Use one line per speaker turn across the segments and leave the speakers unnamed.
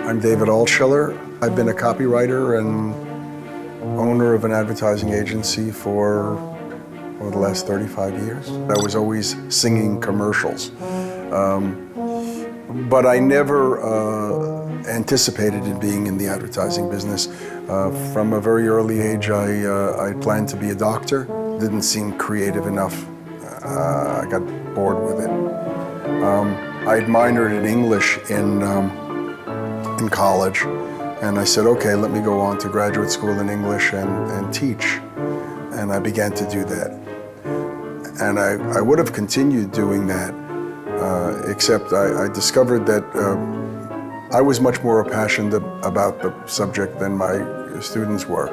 I'm David Altschiller. I've been a copywriter and owner of an advertising agency for the last 35 years. I was always singing commercials. But I never anticipated in being in the advertising business. From a very early age, I planned to be a doctor. Didn't seem creative enough. I got bored with it. I minored in English in college, and I said, okay, let me go on to graduate school in English and teach. And I began to do that. And I would have continued doing that, except I discovered that I was much more passionate about the subject than my students were.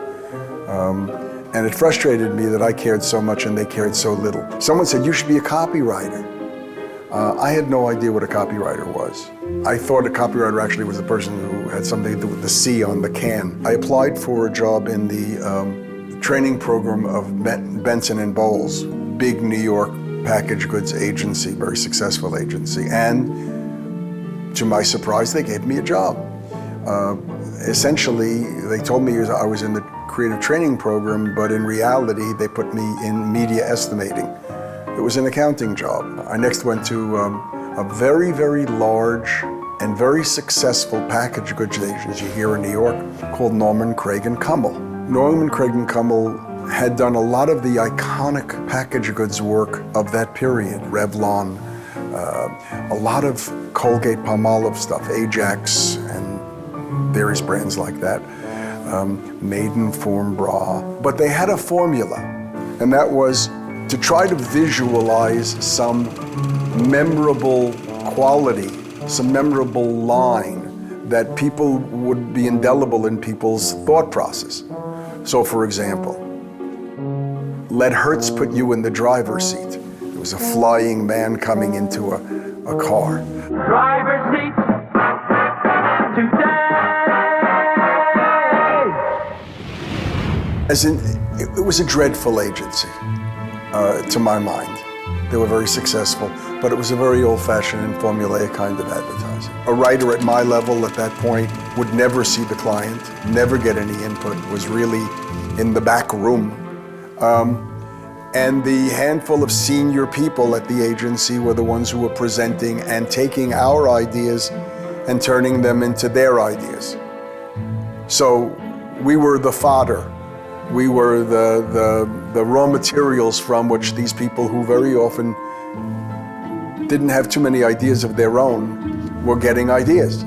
And it frustrated me that I cared so much and they cared so little. Someone said, you should be a copywriter. I had no idea what a copywriter was. I thought a copywriter actually was the person who had something to do with the C on the can. I applied for a job in the training program of Benson & Bowles, big New York packaged goods agency, very successful agency. And to my surprise, they gave me a job. Essentially, they told me I was in the creative training program, but in reality, they put me in media estimating. It was an accounting job. I next went to a very, very large and very successful packaged goods agency here in New York called Norman, Craig & Cummel. Norman, Craig & Cummel had done a lot of the iconic packaged goods work of that period. Revlon, a lot of Colgate-Palmolive stuff, Ajax, and various brands like that. Maidenform bra. But they had a formula, and that was to try to visualize some memorable quality, some memorable line that people would be indelible in people's thought process. So for example, let Hertz put you in the driver's seat. It was a flying man coming into a car.
Driver's seat today.
As in, it was a dreadful agency, to my mind. They were very successful, but it was a very old-fashioned and formulaic kind of advertising. A writer at my level at that point would never see the client, never get any input, was really in the back room. And the handful of senior people at the agency were the ones who were presenting and taking our ideas and turning them into their ideas. So we were the fodder. We were the raw materials from which these people who very often didn't have too many ideas of their own were getting ideas.